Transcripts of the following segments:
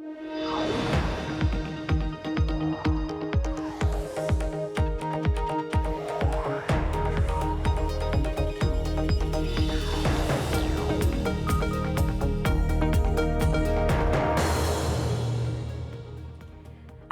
I'm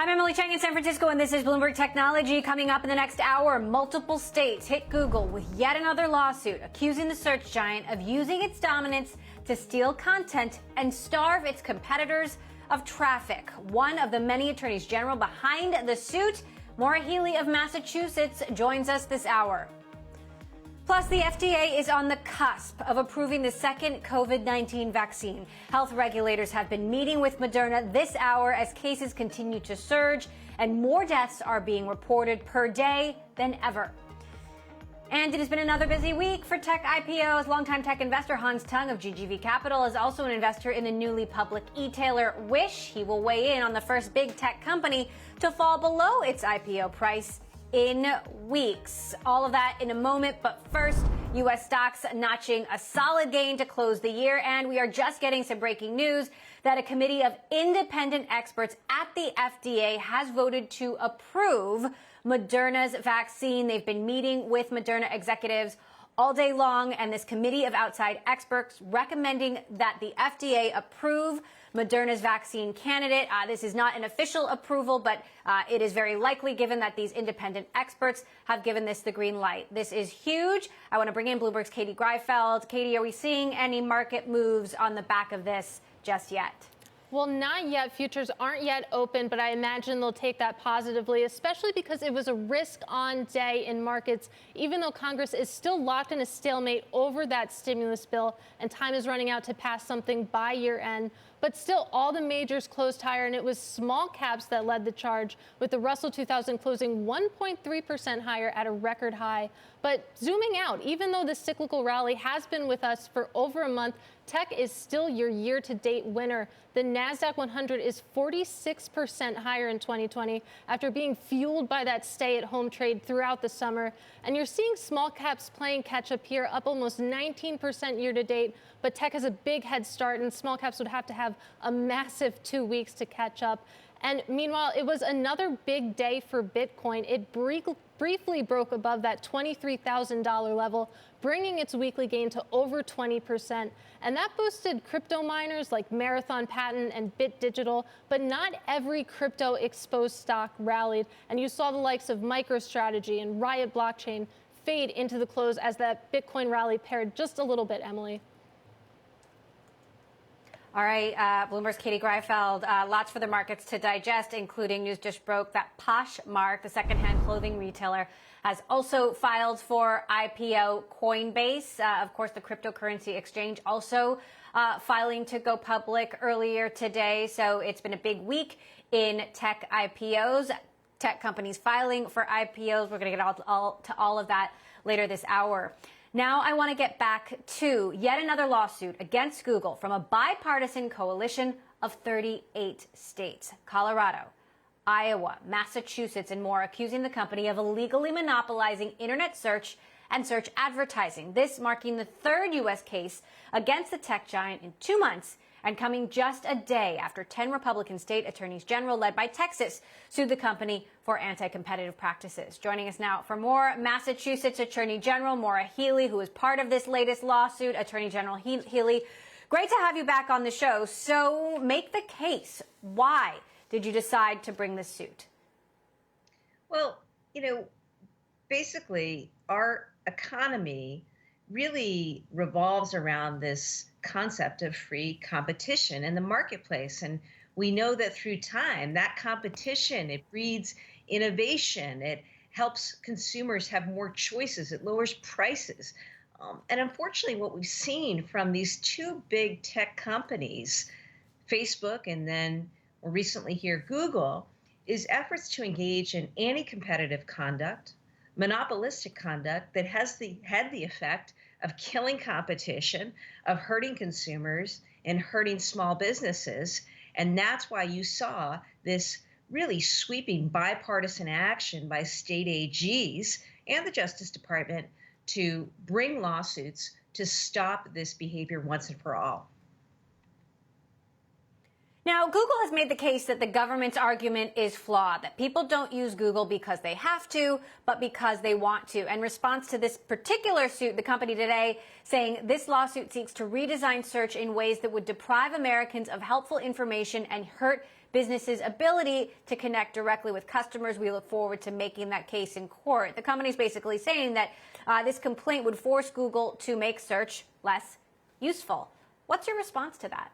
Emily Chang in San Francisco, and this is Bloomberg Technology. Coming up in the next hour, multiple states hit Google with yet another lawsuit accusing the search giant of using its dominance to steal content and starve its competitors of traffic. One of the many attorneys general behind the suit, Maura Healey of Massachusetts, joins us this hour. Plus, the FDA is on the cusp of approving the second COVID-19 vaccine. Health regulators have been meeting with Moderna this hour as cases continue to surge and more deaths are being reported per day than ever. And it has been another busy week for tech IPOs. Longtime tech investor Hans Tung of GGV Capital is also an investor in the newly public e-tailer Wish. He will weigh in on the first big tech company to fall below its IPO price in weeks. All of that in a moment, but first, U.S. stocks notching a solid gain to close the year, and we are just getting some breaking news that a committee of independent experts at the FDA has voted to approve Moderna's vaccine. They've been meeting with Moderna executives all day long, and this committee of outside experts recommending that the FDA approve Moderna's vaccine candidate. This is not an official approval, but it is very likely given that these independent experts have given this the green light. This is huge. I want to bring in Bloomberg's Katie Greifeld. Katie, are we seeing any market moves on the back of this just yet? Well, not yet. Futures aren't yet open, but I imagine they'll take that positively, especially because it was a risk-on day in markets, even though Congress is still locked in a stalemate over that stimulus bill and time is running out to pass something by year end. But still, all the majors closed higher, and it was small caps that led the charge, with the Russell 2000 closing 1.3% higher at a record high. But zooming out, even though the cyclical rally has been with us for over a month, tech is still your year-to-date winner. The NASDAQ 100 is 46% higher in 2020 after being fueled by that stay-at-home trade throughout the summer. And you're seeing small caps playing catch-up here, up almost 19% year-to-date. But tech has a big head start, and small caps would have to have a massive 2 weeks to catch up. And meanwhile, it was another big day for Bitcoin. It briefly broke above that $23,000 level, bringing its weekly gain to over 20%. And that boosted crypto miners like Marathon Patent and Bit Digital, but not every crypto exposed stock rallied. And you saw the likes of MicroStrategy and Riot Blockchain fade into the close as that Bitcoin rally paired just a little bit, Emily. All right, Bloomberg's Katie Greifeld. Lots for the markets to digest, including news just broke that Poshmark, the secondhand clothing retailer, has also filed for IPO. Coinbase, of course, the cryptocurrency exchange, also filing to go public earlier today. So it's been a big week in tech IPOs. Tech companies filing for IPOs. We're going to get to all of that later this hour. Now I want to get back to yet another lawsuit against Google from a bipartisan coalition of 38 states. Colorado, Iowa, Massachusetts, and more, accusing the company of illegally monopolizing internet search and search advertising. This marking the third U.S. case against the tech giant in 2 months, and coming just a day after 10 Republican state attorneys general led by Texas sued the company for anti-competitive practices. Joining us now for more, Massachusetts Attorney General Maura Healey, who is part of this latest lawsuit. Attorney General Healey, great to have you back on the show. So make the case. Why did you decide to bring this suit? Well, basically, our economy really revolves around this concept of free competition in the marketplace. And we know that through time, that competition, it breeds innovation. It helps consumers have more choices. It lowers prices. And unfortunately, what we've seen from these two big tech companies, Facebook and then more recently here, Google, is efforts to engage in anti-competitive conduct, monopolistic conduct that had the effect of killing competition, of hurting consumers and hurting small businesses. And that's why you saw this really sweeping bipartisan action by state AGs and the Justice Department to bring lawsuits to stop this behavior once and for all. Now, Google has made the case that the government's argument is flawed, that people don't use Google because they have to, but because they want to. In response to this particular suit, the company today saying this lawsuit seeks to redesign search in ways that would deprive Americans of helpful information and hurt businesses' ability to connect directly with customers. We look forward to making that case in court. The company is basically saying that this complaint would force Google to make search less useful. What's your response to that?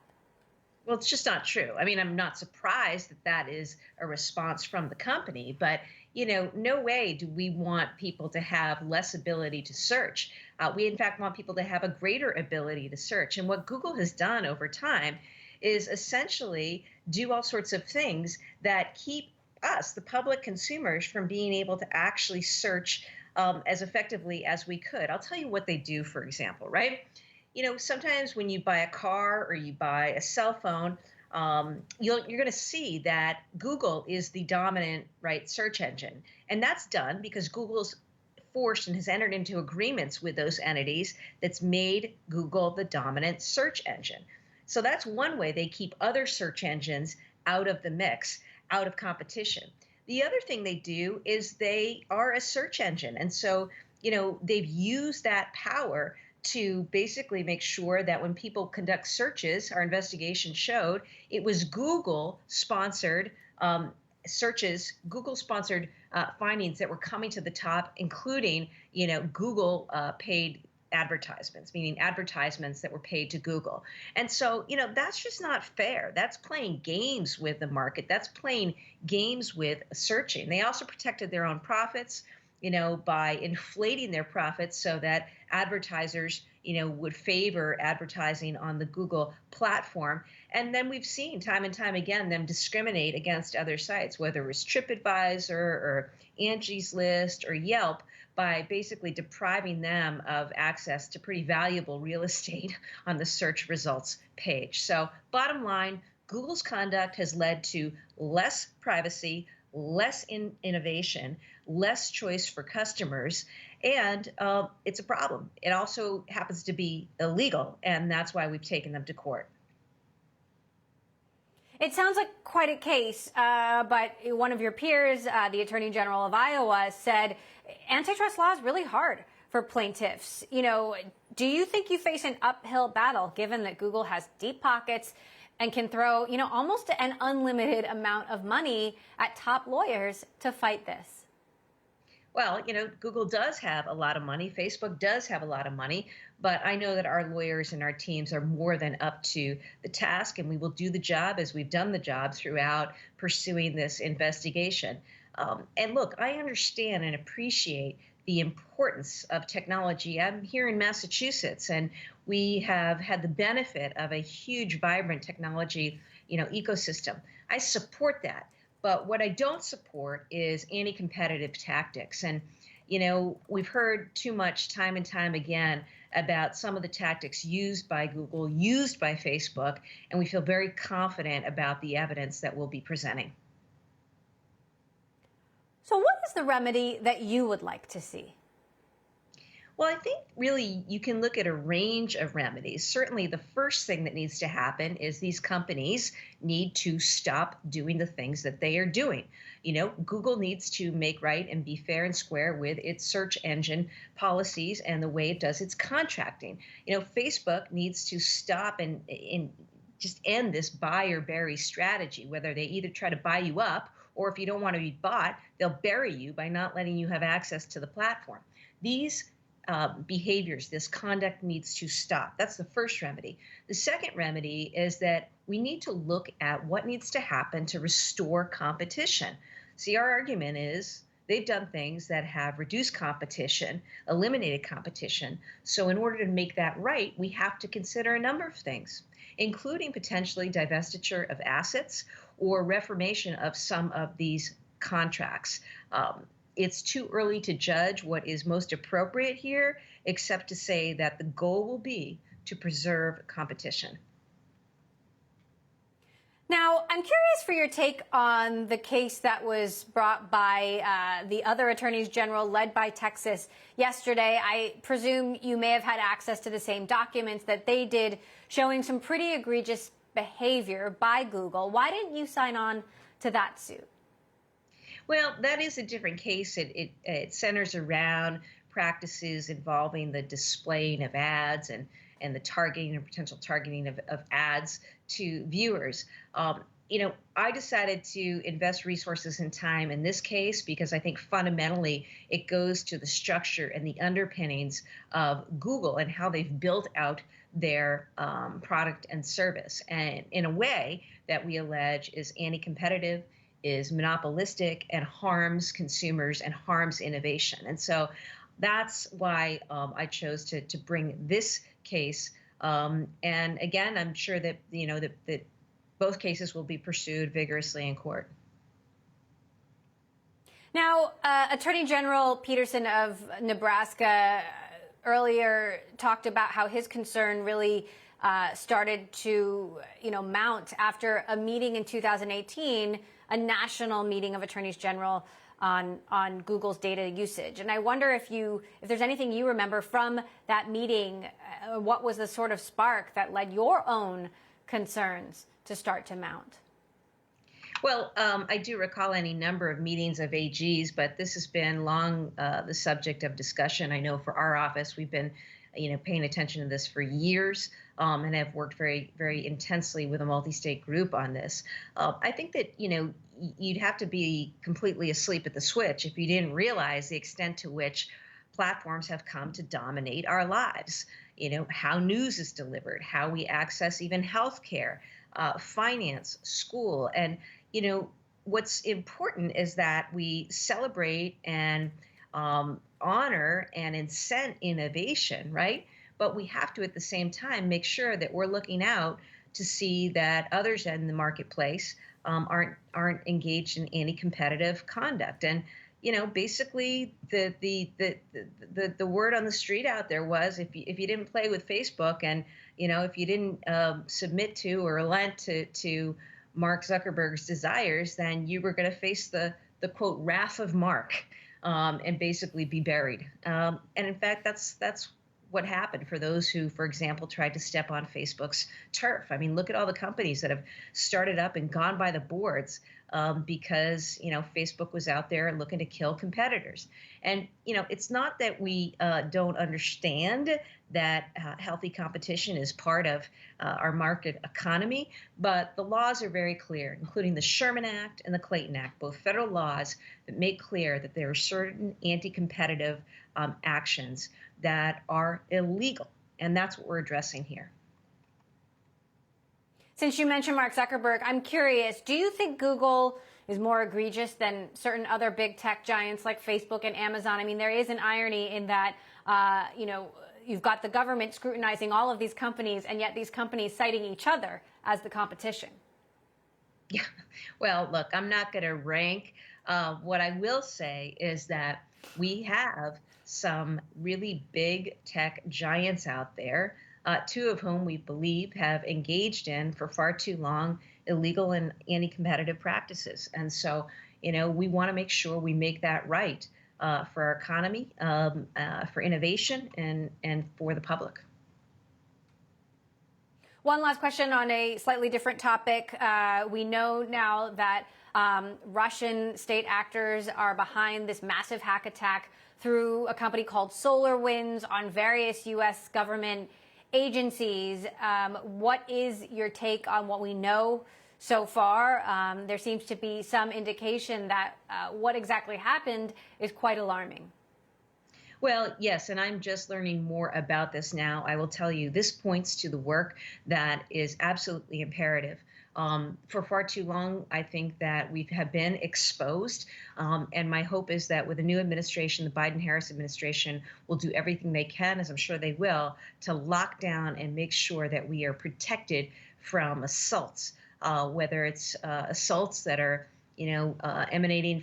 Well, it's just not true. I mean, I'm not surprised that that is a response from the company, but no way do we want people to have less ability to search. We, in fact, want people to have a greater ability to search. And what Google has done over time is essentially do all sorts of things that keep us, the public consumers, from being able to actually search as effectively as we could. I'll tell you what they do, for example, right? Sometimes when you buy a car or you buy a cell phone, you're going to see that Google is the dominant, right, search engine. And that's done because Google's forced and has entered into agreements with those entities that's made Google the dominant search engine. So that's one way they keep other search engines out of the mix, out of competition. The other thing they do is they are a search engine. And so, they've used that power to basically make sure that when people conduct searches, our investigation showed it was Google-sponsored searches, Google-sponsored findings that were coming to the top, including, Google paid advertisements, meaning advertisements that were paid to Google. And so, that's just not fair. That's playing games with the market. That's playing games with searching. They also protected their own profits, by inflating their profits so that advertisers, would favor advertising on the Google platform. And then we've seen time and time again them discriminate against other sites, whether it was TripAdvisor or Angie's List or Yelp, by basically depriving them of access to pretty valuable real estate on the search results page. So bottom line, Google's conduct has led to less privacy, less innovation, less choice for customers, and it's a problem. It also happens to be illegal, and that's why we've taken them to court. It sounds like quite a case, but one of your peers, the Attorney General of Iowa, said antitrust law is really hard for plaintiffs. Do you think you face an uphill battle given that Google has deep pockets and can throw, almost an unlimited amount of money at top lawyers to fight this? Well, Google does have a lot of money. Facebook does have a lot of money. But I know that our lawyers and our teams are more than up to the task, and we will do the job as we've done the job throughout pursuing this investigation. And look, I understand and appreciate the importance of technology. I'm here in Massachusetts, and we have had the benefit of a huge, vibrant technology, ecosystem. I support that. But what I don't support is anti-competitive tactics. And, we've heard too much time and time again about some of the tactics used by Google, used by Facebook, and we feel very confident about the evidence that we'll be presenting. So what is the remedy that you would like to see? Well, I think really you can look at a range of remedies. Certainly the first thing that needs to happen is these companies need to stop doing the things that they are doing. Google needs to make right and be fair and square with its search engine policies and the way it does its contracting. Facebook needs to stop and just end this buy or bury strategy, whether they either try to buy you up or if you don't want to be bought, they'll bury you by not letting you have access to the platform. These behaviors, this conduct needs to stop. That's the first remedy. The second remedy is that we need to look at what needs to happen to restore competition. See, our argument is they've done things that have reduced competition, eliminated competition. So in order to make that right, we have to consider a number of things, including potentially divestiture of assets or reformation of some of these contracts. It's too early to judge what is most appropriate here, except to say that the goal will be to preserve competition. Now, I'm curious for your take on the case that was brought by the other attorneys general led by Texas yesterday. I presume you may have had access to the same documents that they did, showing some pretty egregious behavior by Google. Why didn't you sign on to that suit? Well, that is a different case. It centers around practices involving the displaying of ads and the targeting and potential targeting of ads to viewers. I decided to invest resources and time in this case because I think fundamentally it goes to the structure and the underpinnings of Google and how they've built out their product and service, and in a way that we allege is anti-competitive, is monopolistic, and harms consumers and harms innovation. And so that's why I chose to bring this case. And again, I'm sure that that both cases will be pursued vigorously in court. Now, Attorney General Peterson of Nebraska earlier talked about how his concern really started to, mount after a meeting in 2018, a national meeting of attorneys general on Google's data usage. And I wonder if there's anything you remember from that meeting. What was the sort of spark that led your own concerns to start to mount? Well, I do recall any number of meetings of AGs, but this has been long the subject of discussion. I know for our office, we've been, paying attention to this for years, and have worked very, very intensely with a multi-state group on this. I think that, you'd have to be completely asleep at the switch if you didn't realize the extent to which platforms have come to dominate our lives. How news is delivered, how we access even healthcare, finance, school. And, what's important is that we celebrate and honor and incent innovation, right? But we have to, at the same time, make sure that we're looking out to see that others in the marketplace aren't engaged in anti-competitive conduct. And basically the word on the street out there was if you didn't play with Facebook and if you didn't submit to or relent to Mark Zuckerberg's desires, then you were going to face the quote wrath of Mark and basically be buried. And in fact, that's what happened for those who, for example, tried to step on Facebook's turf. I mean, look at all the companies that have started up and gone by the boards because, Facebook was out there looking to kill competitors. And, it's not that we don't understand that healthy competition is part of our market economy, but the laws are very clear, including the Sherman Act and the Clayton Act, both federal laws that make clear that there are certain anti-competitive actions that are illegal. And that's what we're addressing here. Since you mentioned Mark Zuckerberg, I'm curious, do you think Google is more egregious than certain other big tech giants like Facebook and Amazon? I mean, there is an irony in that, you've got the government scrutinizing all of these companies, and yet these companies citing each other as the competition. Yeah, well, look, I'm not going to rank. What I will say is that we have some really big tech giants out there, two of whom we believe have engaged in for far too long illegal and anti-competitive practices. And so, we want to make sure we make that right for our economy, for innovation, and for the public. One last question on a slightly different topic. We know now that Russian state actors are behind this massive hack attack through a company called SolarWinds on various U.S. government agencies. What is your take on what we know so far? There seems to be some indication that what exactly happened is quite alarming. Well, yes, and I'm just learning more about this now. I will tell you, this points to the work that is absolutely imperative. For far too long, I think that we have been exposed, and my hope is that with the new administration, the Biden-Harris administration will do everything they can, as I'm sure they will, to lock down and make sure that we are protected from assaults, whether it's assaults that are, emanating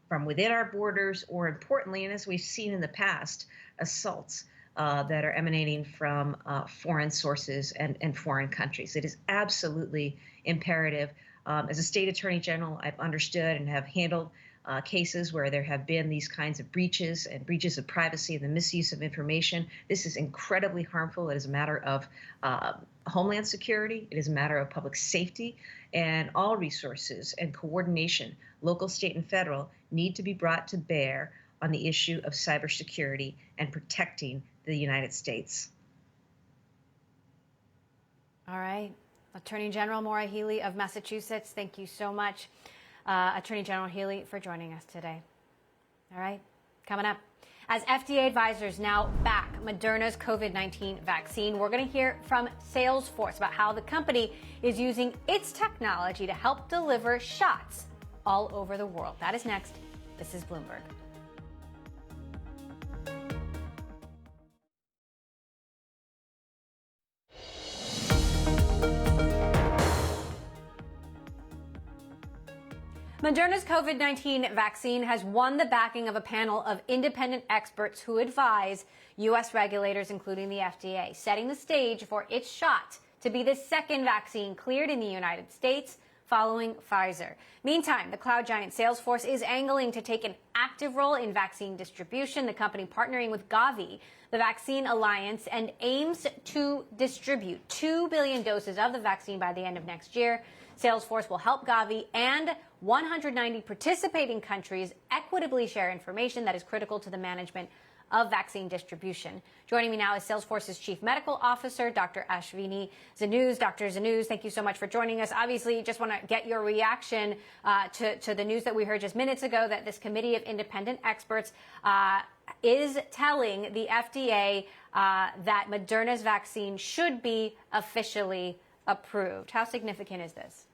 from within our borders, or importantly, and as we've seen in the past, assaults that are emanating from foreign sources and foreign countries. It is absolutely imperative. As a state attorney general, I've understood and have handled cases where there have been these kinds of breaches and breaches of privacy and the misuse of information. This is incredibly harmful. It is a matter of homeland security. It is a matter of public safety, and all resources and coordination, local, state, and federal, need to be brought to bear on the issue of cybersecurity and protecting the United States. All right. Attorney General Maura Healey of Massachusetts, thank you so much, Attorney General Healey, for joining us today. All right. Coming up, as FDA advisors now back Moderna's COVID-19 vaccine, we're going to hear from Salesforce about how the company is using its technology to help deliver shots all over the world. That is next. This is Bloomberg. Moderna's COVID-19 vaccine has won the backing of a panel of independent experts who advise U.S. regulators, including the FDA, setting the stage for its shot to be the second vaccine cleared in the United States following Pfizer. Meantime, the cloud giant Salesforce is angling to take an active role in vaccine distribution, the company partnering with Gavi, the Vaccine Alliance, and aims to distribute 2 billion doses of the vaccine by the end of next year. Salesforce will help Gavi and 190 participating countries equitably share information that is critical to the management of vaccine distribution. Joining me now is Salesforce's Chief Medical Officer, Dr. Ashvini Zanuz. Dr. Zanuz, thank you so much for joining us. Obviously, just want to get your reaction to the news that we heard just minutes ago that this committee of independent experts is telling the FDA that Moderna's vaccine should be officially approved. How significant is this?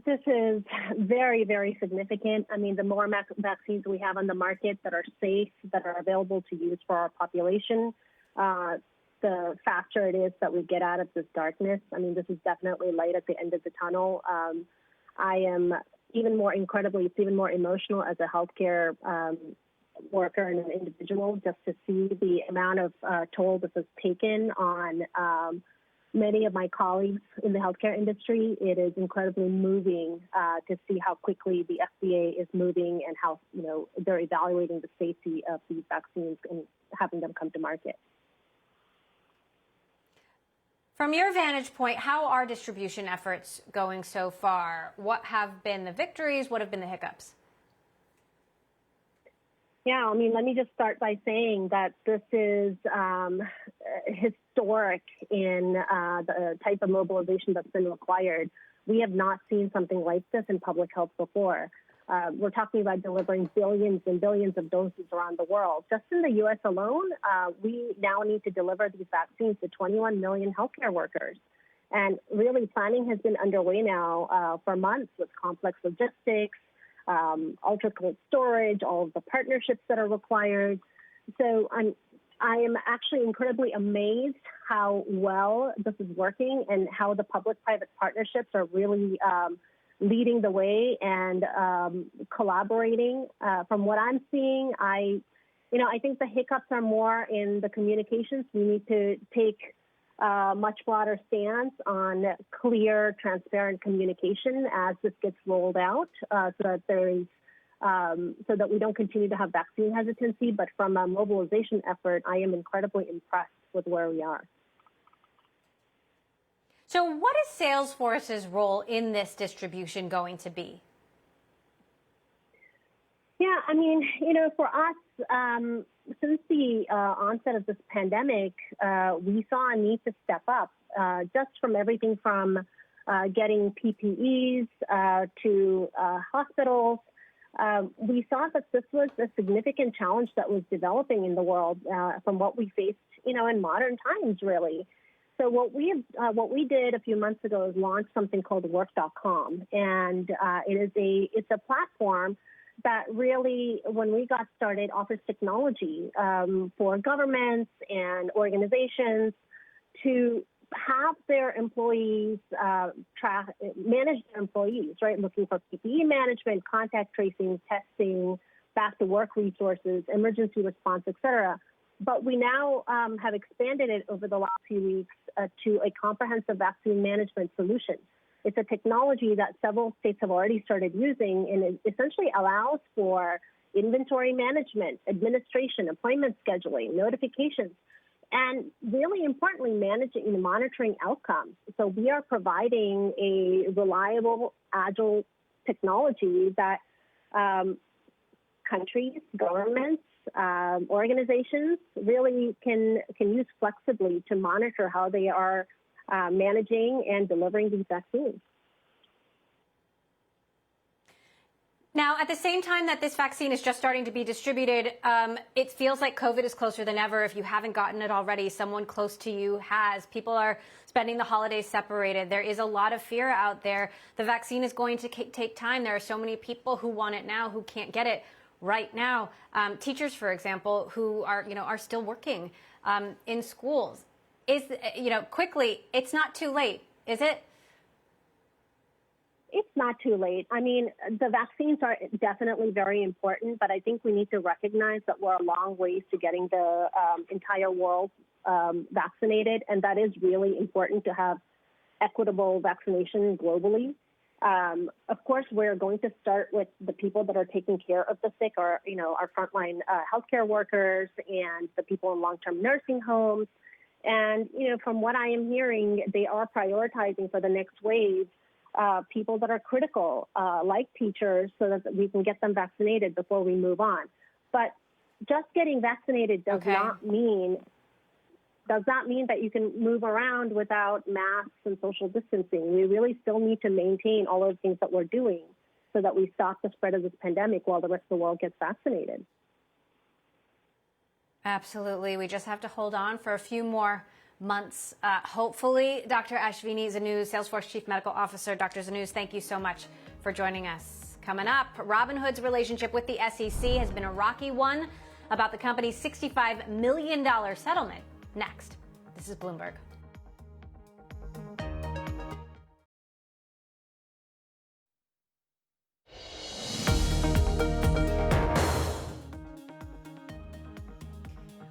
This is very, very significant. I mean, the more vaccines we have on the market that are safe, that are available to use for our population, the faster it is that we get out of this darkness. I mean, this is definitely light at the end of the tunnel. I am even more it's even more emotional as a healthcare worker and an individual just to see the amount of toll this has taken on many of my colleagues in the healthcare industry. It is incredibly moving to see how quickly the FDA is moving and how, they're evaluating the safety of these vaccines and having them come to market. From your vantage point, how are distribution efforts going so far? What have been the victories? What have been the hiccups? Yeah, I mean, let me just start by saying that this is historic in the type of mobilization that's been required. We have not seen something like this in public health before. We're talking about delivering billions and billions of doses around the world. Just in the U.S. alone, we now need to deliver these vaccines to 21 million healthcare workers. And really, planning has been underway now for months with complex logistics, ultra cold storage, all of the partnerships that are required. So I am actually incredibly amazed how well this is working and how the public-private partnerships are really leading the way and collaborating. From what I'm seeing, I think the hiccups are more in the communications. We need to take much broader stance on clear, transparent communication as this gets rolled out, so that we don't continue to have vaccine hesitancy. But from a mobilization effort, I am incredibly impressed with where we are. So what is Salesforce's role in this distribution going to be? Yeah, I mean, for us, since the onset of this pandemic, we saw a need to step up, just from everything from getting PPEs to hospitals. We saw that this was a significant challenge that was developing in the world from what we faced, in modern times, really. So what we did a few months ago is launch something called Work.com, and it's a platform that really, when we got started, offers technology for governments and organizations to have their employees manage their employees, right? Looking for PPE management, contact tracing, testing, back to work resources, emergency response, et cetera. But we now have expanded it over the last few weeks to a comprehensive vaccine management solution. It's a technology that several states have already started using, and it essentially allows for inventory management, administration, appointment scheduling, notifications, and really importantly, managing and monitoring outcomes. So we are providing a reliable, agile technology that countries, governments, organizations really can use flexibly to monitor how they are managing and delivering these vaccines. Now, at the same time that this vaccine is just starting to be distributed, it feels like COVID is closer than ever. If you haven't gotten it already, someone close to you has. People are spending the holidays separated. There is a lot of fear out there. The vaccine is going to take time. There are so many people who want it now who can't get it right now. Teachers, for example, who are still working in schools. Quickly, it's not too late, is it? It's not too late. I mean, the vaccines are definitely very important, but I think we need to recognize that we're a long ways to getting the entire world vaccinated, and that is really important to have equitable vaccination globally. Of course, we're going to start with the people that are taking care of the sick, or our frontline healthcare workers and the people in long-term nursing homes. And from what I am hearing, they are prioritizing for the next wave people that are critical, like teachers, so that we can get them vaccinated before we move on. But just getting vaccinated does not mean that you can move around without masks and social distancing. We really still need to maintain all of the things that we're doing so that we stop the spread of this pandemic while the rest of the world gets vaccinated. Absolutely. We just have to hold on for a few more months. Hopefully, Dr. Ashwini Zanuz, Salesforce Chief Medical Officer. Dr. Zanuz, thank you so much for joining us. Coming up, Robinhood's relationship with the SEC has been a rocky one. About the company's $65 million settlement. Next. This is Bloomberg.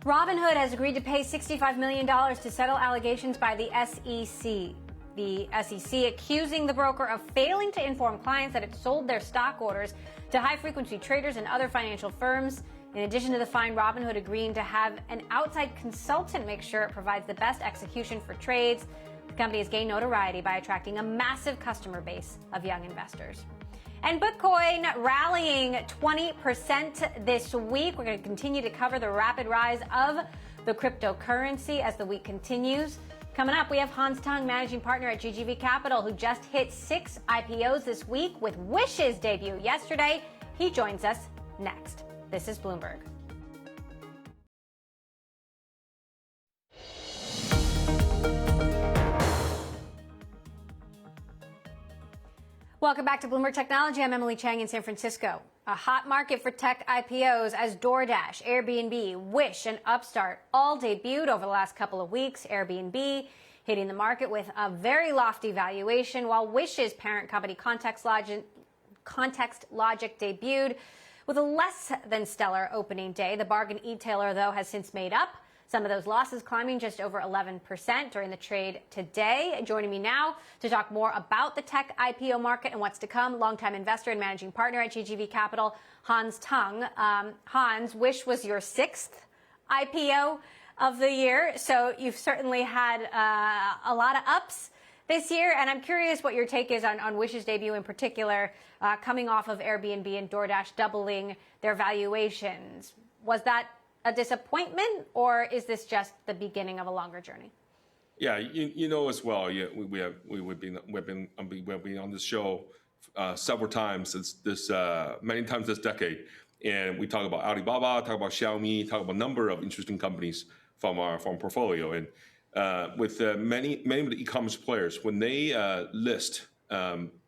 Robinhood has agreed to pay $65 million to settle allegations by the SEC. The SEC accusing the broker of failing to inform clients that it sold their stock orders to high-frequency traders and other financial firms. In addition to the fine, Robinhood agreeing to have an outside consultant make sure it provides the best execution for trades. The company has gained notoriety by attracting a massive customer base of young investors. And Bitcoin rallying 20% this week. We're going to continue to cover the rapid rise of the cryptocurrency as the week continues. Coming up, we have Hans Tung, managing partner at GGV Capital, who just hit 6 IPOs this week with Wish's debut yesterday. He joins us next. This is Bloomberg. Welcome back to Bloomberg Technology. I'm Emily Chang in San Francisco. A hot market for tech IPOs as DoorDash, Airbnb, Wish, and Upstart all debuted over the last couple of weeks. Airbnb hitting the market with a very lofty valuation, while Wish's parent company Context Logic debuted with a less than stellar opening day. The bargain e-tailer, though, has since made up some of those losses, climbing just over 11% during the trade today. Joining me now to talk more about the tech IPO market and what's to come, longtime investor and managing partner at GGV Capital, Hans Tung. Hans, Wish was your 6th IPO of the year, so you've certainly had a lot of ups this year, and I'm curious what your take is on Wish's debut in particular, coming off of Airbnb and DoorDash doubling their valuations. Was that a disappointment, or is this just the beginning of a longer journey? Yeah, you know as well. Yeah, we've been on this show several times many times this decade, and we talk about Alibaba, talk about Xiaomi, talk about a number of interesting companies from our portfolio, and with many of the e-commerce players, when they list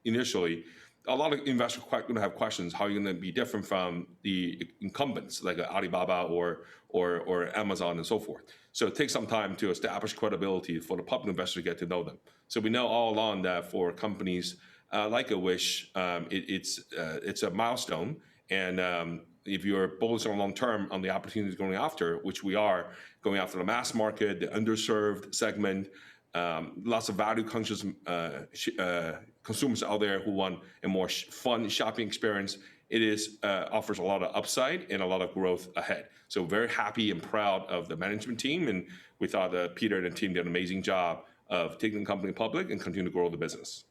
initially, a lot of investors are going to have questions: how are you going to be different from the incumbents like Alibaba or Amazon and so forth? So it takes some time to establish credibility for the public investor to get to know them. So we know all along that for companies like a Wish, it's a milestone, and if you're bullish on long term on the opportunities going after, which we are going after the mass market, the underserved segment, lots of value conscious consumers out there who want a more fun shopping experience. It offers a lot of upside and a lot of growth ahead. So very happy and proud of the management team, and we thought that Peter and the team did an amazing job of taking the company public and continue to grow the business.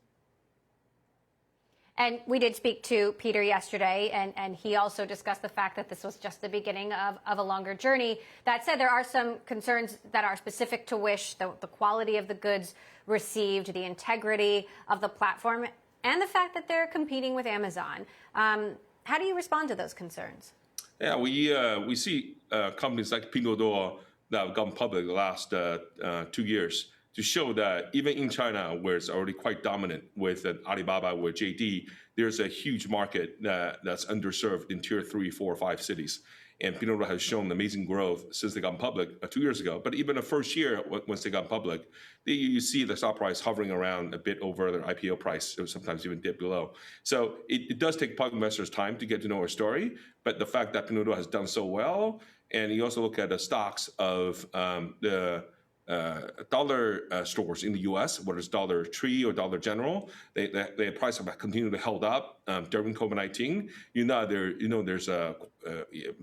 And we did speak to Peter yesterday, and he also discussed the fact that this was just the beginning of a longer journey. That said, there are some concerns that are specific to Wish, the quality of the goods received, the integrity of the platform, and the fact that they're competing with Amazon. How do you respond to those concerns? Yeah, we see companies like Pinduoduo that have gone public the last 2 years to show that even in China, where it's already quite dominant with Alibaba, with JD, there's a huge market that's underserved in tier 3, 4, 5 cities. And Pinduoduo has shown amazing growth since they got public 2 years ago. But even the first year, once they got public, you see the stock price hovering around a bit over their IPO price, or sometimes even dip below. So it does take public investors time to get to know our story. But the fact that Pinduoduo has done so well, and you also look at the stocks of the dollar stores in the U.S., whether it's Dollar Tree or Dollar General, their price have continued to held up during COVID-19. There's a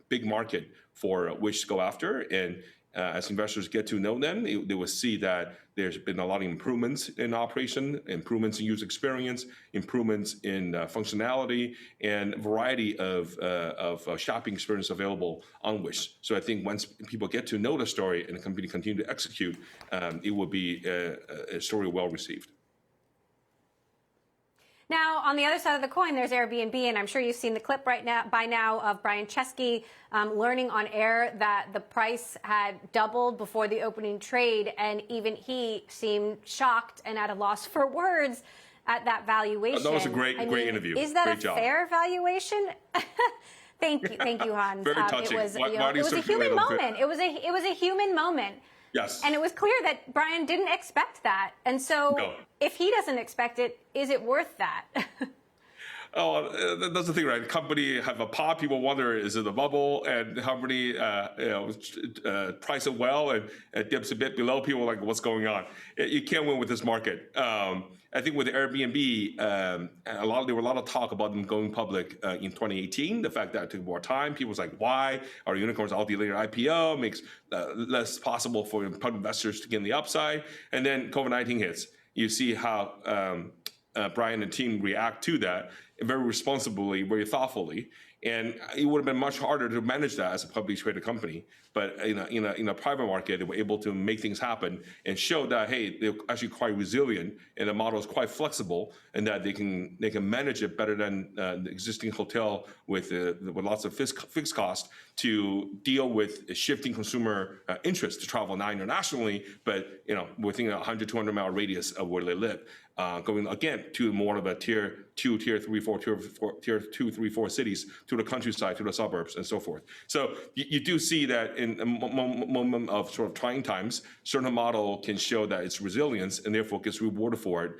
big market for Wish to go after, and as investors get to know them, they will see that there's been a lot of improvements in operation, improvements in user experience, improvements in functionality, and a variety of shopping experience available on Wish. So I think once people get to know the story and the company continue to execute, it will be a story well received. Now, on the other side of the coin, there's Airbnb, and I'm sure you've seen the clip by now of Brian Chesky learning on air that the price had doubled before the opening trade, and even he seemed shocked and at a loss for words at that valuation. That was a great interview. Is that great a job. fair valuation? Thank you, Hans. Very touching. It was a human moment. It was a human moment. Yes. And it was clear that Brian didn't expect that. And so if he doesn't expect it, is it worth that? Oh, that's the thing, right? Company have a pop, people wonder, is it a bubble? And company, price it well and it dips a bit below. People are like, what's going on? You can't win with this market. I think with Airbnb, there were a lot of talk about them going public in 2018. The fact that it took more time, people was like, why are unicorns all delaying their IPO? Makes less possible for public investors to get in the upside. And then COVID-19 hits. You see how Brian and team react to that very responsibly, very thoughtfully, and it would have been much harder to manage that as a publicly traded company. But in a private market, they were able to make things happen and show that hey, they're actually quite resilient, and the model is quite flexible, and that they can manage it better than the existing hotel with lots of fixed cost to deal with shifting consumer interest to travel now internationally, but within a 100, 200-mile radius of where they live. Going again to more of a tier 2, tier 3, 4, tier 2, 3, 4 cities, to the countryside, to the suburbs, and so forth. So you do see that in a moment of sort of trying times, certain model can show that it's resilience and therefore gets rewarded for it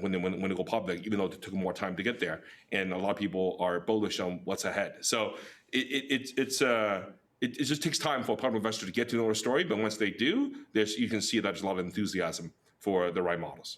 when they go public, even though it took more time to get there. And a lot of people are bullish on what's ahead. So it just takes time for a public investor to get to know the story, but once they do, you can see that there's a lot of enthusiasm for the right models.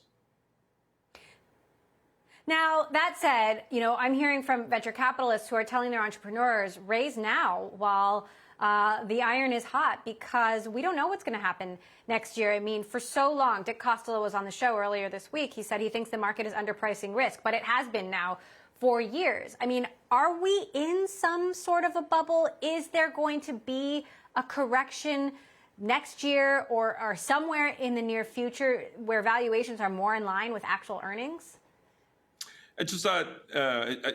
Now, that said, I'm hearing from venture capitalists who are telling their entrepreneurs, raise now while the iron is hot, because we don't know what's going to happen next year. I mean, for so long, Dick Costolo was on the show earlier this week. He said he thinks the market is underpricing risk, but it has been now for years. I mean, are we in some sort of a bubble? Is there going to be a correction next year or somewhere in the near future where valuations are more in line with actual earnings? It's just that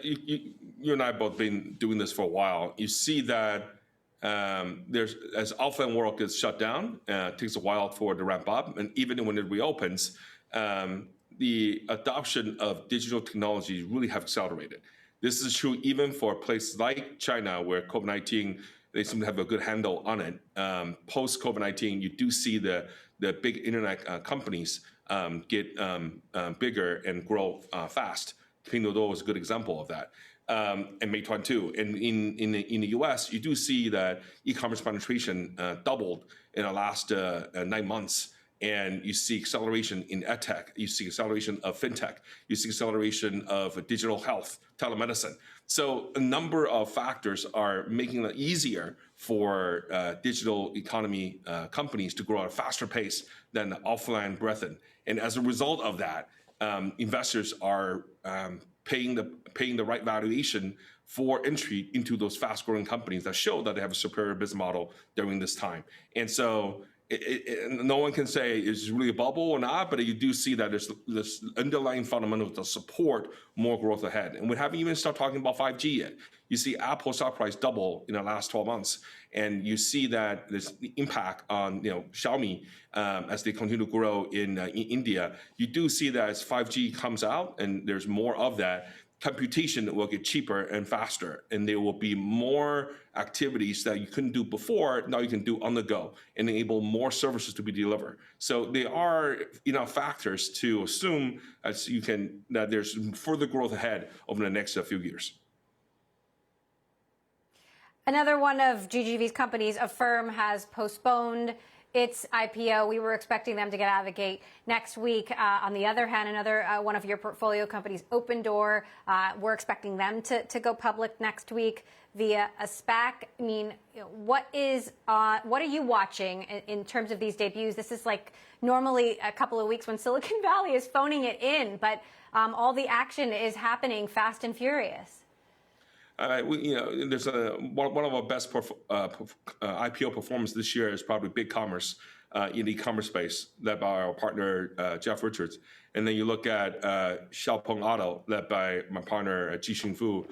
you and I have both been doing this for a while. You see that as offline world gets shut down, it takes a while for it to ramp up. And even when it reopens, the adoption of digital technologies really have accelerated. This is true even for places like China, where COVID-19, they seem to have a good handle on it. Post COVID-19, you do see the big internet companies get bigger and grow fast. Pinduoduo is a good example of that, and Meituan too. And in the U.S., you do see that e-commerce penetration doubled in the last 9 months, And you see acceleration in edtech, you see acceleration of fintech, you see acceleration of digital health, telemedicine. So a number of factors are making it easier for digital economy companies to grow at a faster pace than offline brethren. And as a result of that, investors are paying the right valuation for entry into those fast-growing companies that show that they have a superior business model during this time. And so no one can say it's really a bubble or not, but you do see that there's this underlying fundamentals that support more growth ahead. And we haven't even started talking about 5G yet. You see Apple stock price double in the last 12 months, and you see that there's the impact on Xiaomi as they continue to grow in India. You do see that as 5G comes out and there's more of that, computation will get cheaper and faster, and there will be more activities that you couldn't do before. Now you can do on the go and enable more services to be delivered. So there are factors to assume that there's further growth ahead over the next few years. Another one of GGV's companies, Affirm, has postponed its IPO. We were expecting them to get out of the gate next week. On the other hand, another one of your portfolio companies, Open Door, we're expecting them to go public next week via a SPAC. I mean, what are you watching in terms of these debuts? This is like normally a couple of weeks when Silicon Valley is phoning it in, but all the action is happening fast and furious. There's one of our best IPO performance this year is probably BigCommerce in the e-commerce space, led by our partner Jeff Richards. And then you look at Xiaopeng Auto, led by my partner Jixing Fu.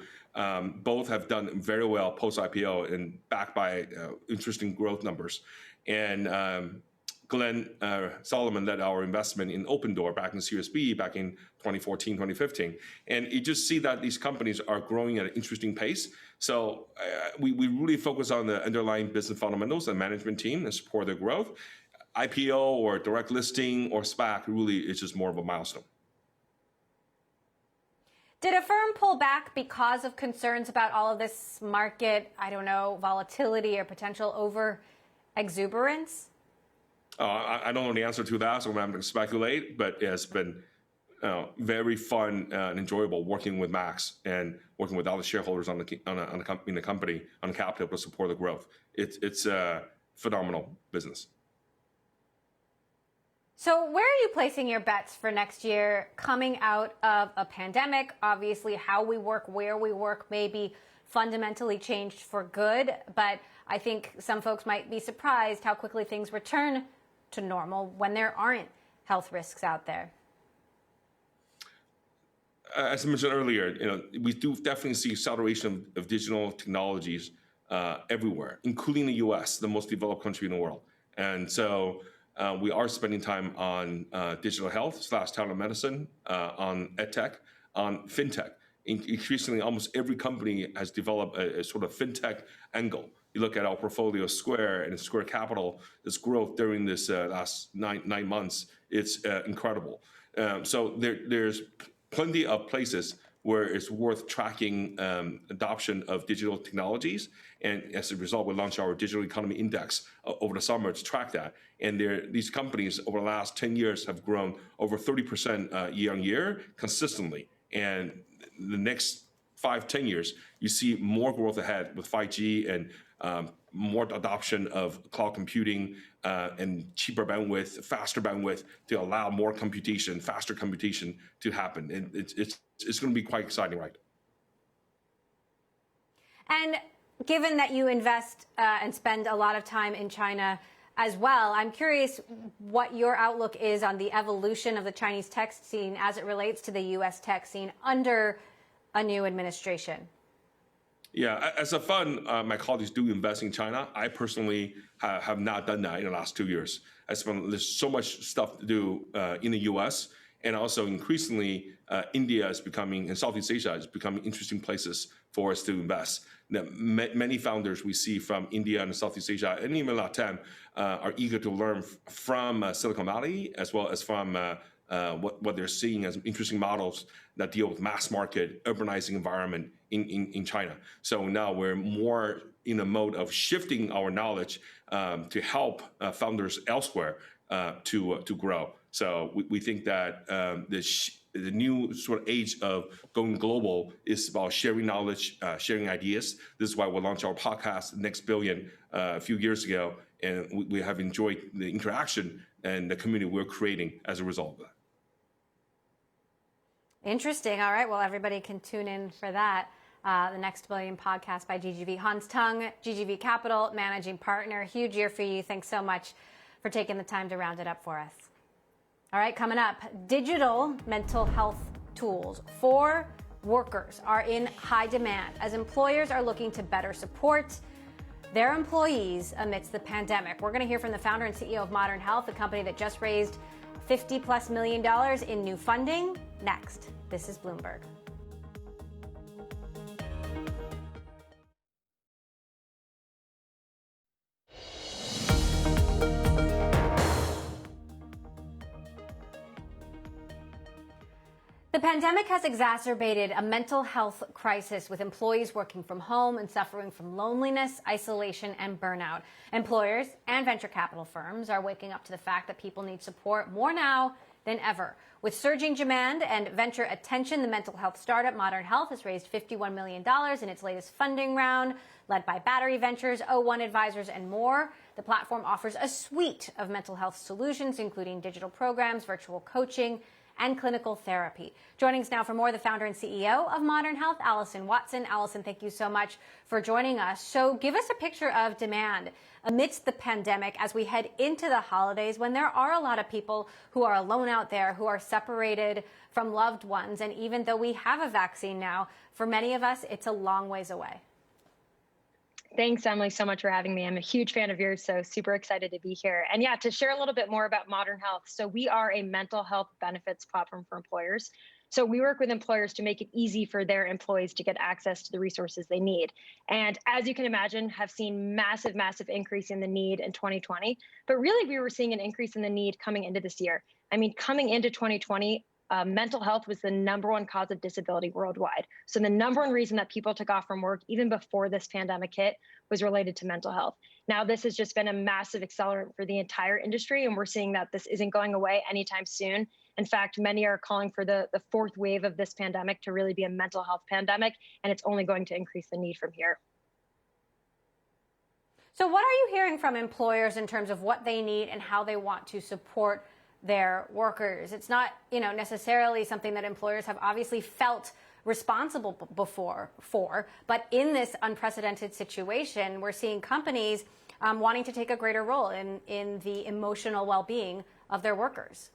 Both have done very well post-IPO and backed by interesting growth numbers. And Glenn Solomon led our investment in Open Door back in Series B back in 2014, 2015. And you just see that these companies are growing at an interesting pace. So we really focus on the underlying business fundamentals and management team and support their growth. IPO or direct listing or SPAC really is just more of a milestone. Did Affirm pull back because of concerns about all of this market, volatility or potential over exuberance? I don't know the answer to that, so I'm not going to speculate, but it's been very fun and enjoyable working with Max and working with all the shareholders in the company on capital to support the growth. It's a phenomenal business. So where are you placing your bets for next year coming out of a pandemic? Obviously, how we work, where we work may be fundamentally changed for good, but I think some folks might be surprised how quickly things return to normal when there aren't health risks out there. As I mentioned earlier, we do definitely see acceleration of digital technologies everywhere, including the U.S., the most developed country in the world. And so we are spending time on digital health / telemedicine, on edtech, on fintech. Increasingly, almost every company has developed a sort of fintech angle. You look at our portfolio, Square and Square Capital, this growth during this last nine months, it's incredible. So there's plenty of places where it's worth tracking adoption of digital technologies. And as a result, we launched our Digital Economy Index over the summer to track that. And these companies over the last 10 years have grown over 30% year on year consistently. And the next 5-10 years, you see more growth ahead with 5G and more adoption of cloud computing and cheaper bandwidth, faster bandwidth to allow more computation, faster computation to happen. And it's going to be quite exciting, right? And given that you invest and spend a lot of time in China as well, I'm curious what your outlook is on the evolution of the Chinese tech scene as it relates to the U.S. tech scene under a new administration. Yeah, as a fund, my colleagues do invest in China. I personally have not done that in the last 2 years. There's so much stuff to do in the U.S. and also increasingly India is becoming, and Southeast Asia is becoming interesting places for us to invest. Now, many founders we see from India and Southeast Asia and even Latin are eager to learn from Silicon Valley as well as from what they're seeing as interesting models that deal with mass market, urbanizing environment in China. So now we're more in a mode of shifting our knowledge to help founders elsewhere to grow. So we think that the new sort of age of going global is about sharing knowledge, sharing ideas. This is why we launched our podcast, Next Billion, a few years ago, and we have enjoyed the interaction and the community we're creating as a result of that. Interesting. All right. Well, everybody can tune in for that. The Next Billion podcast by GGV. Hans Tung, GGV Capital, managing partner. Huge year for you. Thanks so much for taking the time to round it up for us. All right, coming up, digital mental health tools for workers are in high demand as employers are looking to better support their employees amidst the pandemic. We're going to hear from the founder and CEO of Modern Health, a company that just raised $50+ million in new funding. Next, this is Bloomberg. The pandemic has exacerbated a mental health crisis with employees working from home and suffering from loneliness, isolation, and burnout. Employers and venture capital firms are waking up to the fact that people need support more now than ever. With surging demand and venture attention, the mental health startup Modern Health has raised $51 million in its latest funding round, led by Battery Ventures, O1 Advisors, and more. The platform offers a suite of mental health solutions, including digital programs, virtual coaching, and clinical therapy. Joining us now for more, the founder and CEO of Modern Health, Allison Watson. Allison, thank you so much for joining us. So give us a picture of demand amidst the pandemic as we head into the holidays, when there are a lot of people who are alone out there, who are separated from loved ones. And even though we have a vaccine now, for many of us, it's a long ways away. Thanks, Emily, so much for having me. I'm a huge fan of yours, so super excited to be here. And yeah, to share a little bit more about Modern Health. So we are a mental health benefits platform for employers. So we work with employers to make it easy for their employees to get access to the resources they need. And as you can imagine, have seen massive increase in the need in 2020. But really, we were seeing an increase in the need coming into this year. I mean, coming into 2020, mental health was the #1 cause of disability worldwide. So the #1 reason that people took off from work, even before this pandemic hit, was related to mental health. Now, this has just been a massive accelerant for the entire industry, and we're seeing that this isn't going away anytime soon. In fact, many are calling for the fourth wave of this pandemic to really be a mental health pandemic, and it's only going to increase the need from here. So what are you hearing from employers in terms of what they need and how they want to support their workers? It's not, necessarily something that employers have obviously felt responsible before for, but in this unprecedented situation, we're seeing companies wanting to take a greater role in the emotional well-being of their workers.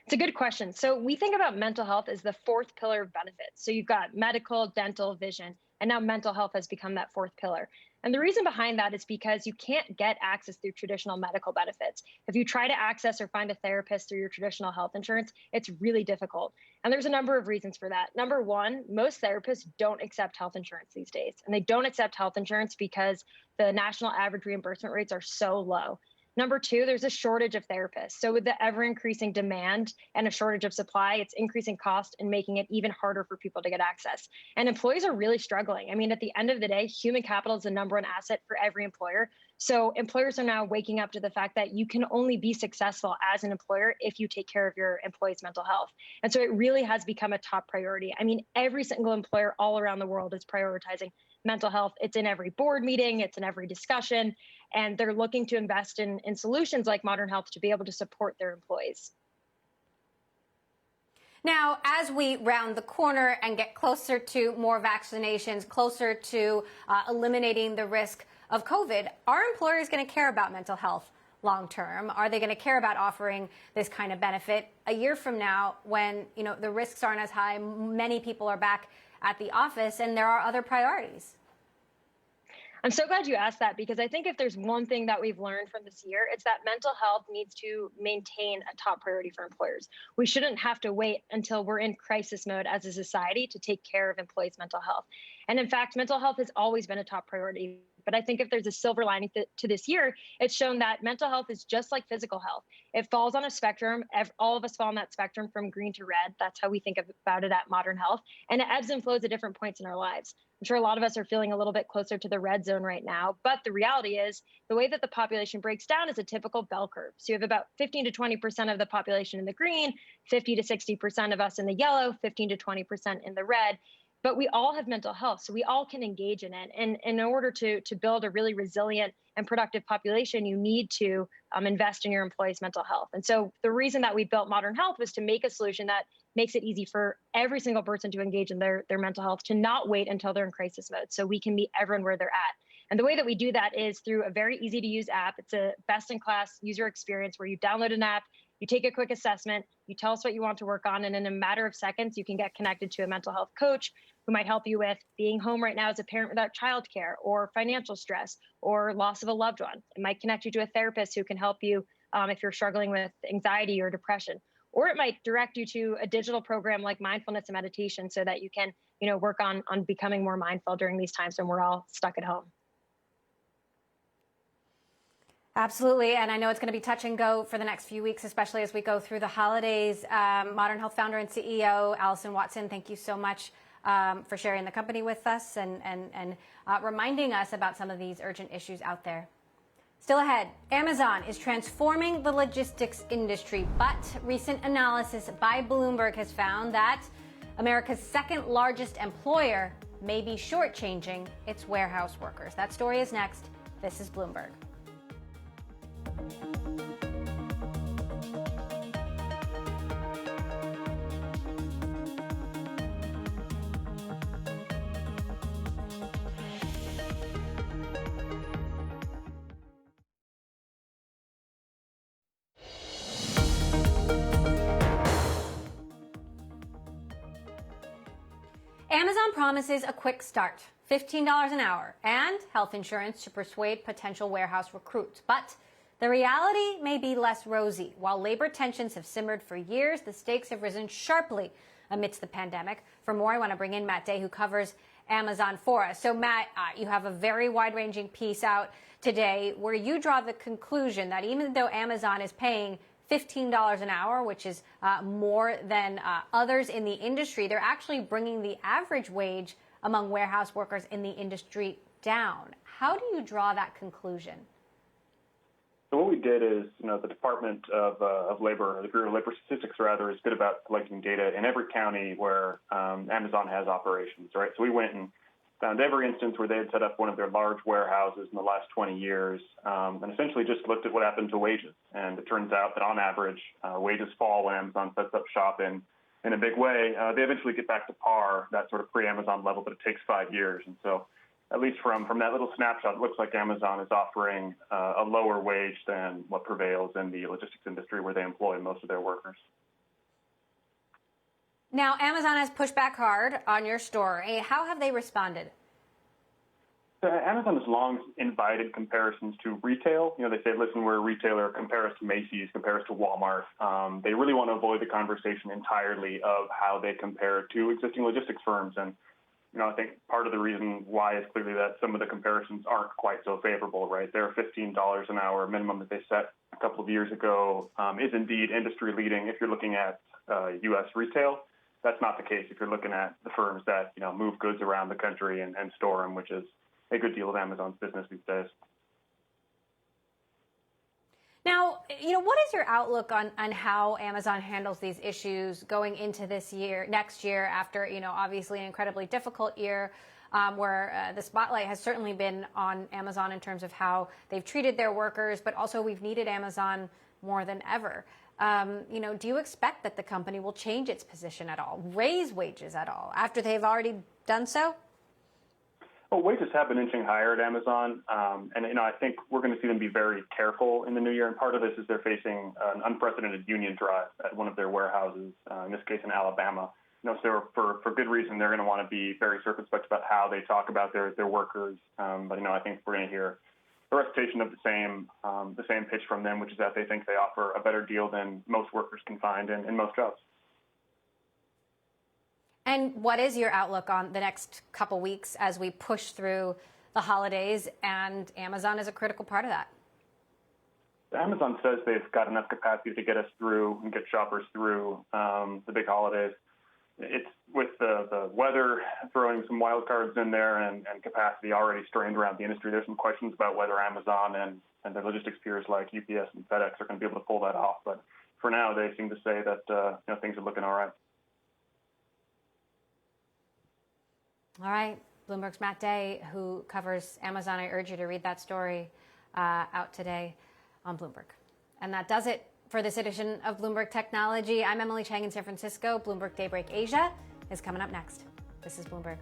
It's a good question. So we think about mental health as the fourth pillar of benefits. So you've got medical, dental, vision, and now mental health has become that fourth pillar. And the reason behind that is because you can't get access through traditional medical benefits. If you try to access or find a therapist through your traditional health insurance, it's really difficult. And there's a number of reasons for that. Number one, most therapists don't accept health insurance these days. And they don't accept health insurance because the national average reimbursement rates are so low. Number two, there's a shortage of therapists. So with the ever increasing demand and a shortage of supply, it's increasing cost and making it even harder for people to get access. And employees are really struggling. I mean, at the end of the day, human capital is the #1 asset for every employer. So employers are now waking up to the fact that you can only be successful as an employer if you take care of your employees' mental health. And so it really has become a top priority. I mean, every single employer all around the world is prioritizing mental health. It's in every board meeting, it's in every discussion, and they're looking to invest in solutions like Modern Health to be able to support their employees. Now, as we round the corner and get closer to more vaccinations, closer to eliminating the risk of COVID, are employers going to care about mental health long term? Are they going to care about offering this kind of benefit a year from now when, the risks aren't as high, many people are back at the office, and there are other priorities? I'm so glad you asked that, because I think if there's one thing that we've learned from this year, it's that mental health needs to maintain a top priority for employers. We shouldn't have to wait until we're in crisis mode as a society to take care of employees' mental health. And in fact, mental health has always been a top priority. But I think if there's a silver lining to this year, it's shown that mental health is just like physical health. It falls on a spectrum. All of us fall on that spectrum from green to red. That's how we think about it at Modern Health. And it ebbs and flows at different points in our lives. I'm sure a lot of us are feeling a little bit closer to the red zone right now. But the reality is the way that the population breaks down is a typical bell curve. So you have about 15 to 20% of the population in the green, 50 to 60% of us in the yellow, 15 to 20% in the red. But we all have mental health, so we all can engage in it. And in order to build a really resilient and productive population, you need to invest in your employees' mental health. And so the reason that we built Modern Health was to make a solution that makes it easy for every single person to engage in their mental health, to not wait until they're in crisis mode, so we can meet everyone where they're at. And the way that we do that is through a very easy to use app. It's a best-in-class user experience where you download an app, you take a quick assessment, you tell us what you want to work on, and in a matter of seconds, you can get connected to a mental health coach who might help you with being home right now as a parent without childcare, or financial stress, or loss of a loved one. It might connect you to a therapist who can help you if you're struggling with anxiety or depression. Or it might direct you to a digital program like mindfulness and meditation so that you can, work on becoming more mindful during these times when we're all stuck at home. Absolutely, and I know it's going to be touch and go for the next few weeks, especially as we go through the holidays. Modern Health founder and CEO Allison Watson, thank you so much for sharing the company with us and reminding us about some of these urgent issues out there. Still ahead, Amazon is transforming the logistics industry, but recent analysis by Bloomberg has found that America's second largest employer may be shortchanging its warehouse workers. That story is next. This is Bloomberg. Amazon promises a quick start, $15 an hour, and health insurance to persuade potential warehouse recruits. But the reality may be less rosy. While labor tensions have simmered for years, the stakes have risen sharply amidst the pandemic. For more, I want to bring in Matt Day, who covers Amazon for us. So, Matt, you have a very wide-ranging piece out today where you draw the conclusion that even though Amazon is paying $15 an hour, which is more than others in the industry, they're actually bringing the average wage among warehouse workers in the industry down. How do you draw that conclusion? So what we did is, the Department of Labor, the Bureau of Labor Statistics, rather, is good about collecting data in every county where Amazon has operations, right? So we went and found every instance where they had set up one of their large warehouses in the last 20 years, and essentially just looked at what happened to wages. And it turns out that on average, wages fall when Amazon sets up shop in a big way. They eventually get back to par, that sort of pre-Amazon level, but it takes 5 years. And so at least from that little snapshot, it looks like Amazon is offering a lower wage than what prevails in the logistics industry where they employ most of their workers. Now, Amazon has pushed back hard on your story. How have they responded? So Amazon has long invited comparisons to retail. They say, listen, we're a retailer, compare us to Macy's, compare us to Walmart. They really want to avoid the conversation entirely of how they compare to existing logistics firms. And, I think part of the reason why is clearly that some of the comparisons aren't quite so favorable, right? Their $15 an hour minimum that they set a couple of years ago is indeed industry leading if you're looking at U.S. retail. That's not the case if you're looking at the firms that, move goods around the country and store them, which is a good deal of Amazon's business these days. Now, what is your outlook on how Amazon handles these issues going into next year after, obviously an incredibly difficult year where the spotlight has certainly been on Amazon in terms of how they've treated their workers, but also we've needed Amazon more than ever. Do you expect that the company will change its position at all, raise wages at all after they've already done so? Well, wages have been inching higher at Amazon, and I think we're going to see them be very careful in the new year. And part of this is they're facing an unprecedented union drive at one of their warehouses, in this case in Alabama. So for good reason, they're going to want to be very circumspect about how they talk about their workers. But I think we're going to hear a recitation of the same pitch from them, which is that they think they offer a better deal than most workers can find in most jobs. And what is your outlook on the next couple weeks as we push through the the holidays, and Amazon is a critical part of that. Amazon says they've got enough capacity to get us through and get shoppers through the big holidays. It's with the weather throwing some wild cards in there and capacity already strained around the industry. There's some questions about whether Amazon and their logistics peers like UPS and FedEx are going to be able to pull that off. But for now, they seem to say that things are looking all right. All right. Bloomberg's Matt Day, who covers Amazon. I urge you to read that story out today on Bloomberg. And that does it for this edition of Bloomberg Technology. I'm Emily Chang in San Francisco. Bloomberg Daybreak Asia is coming up next. This is Bloomberg.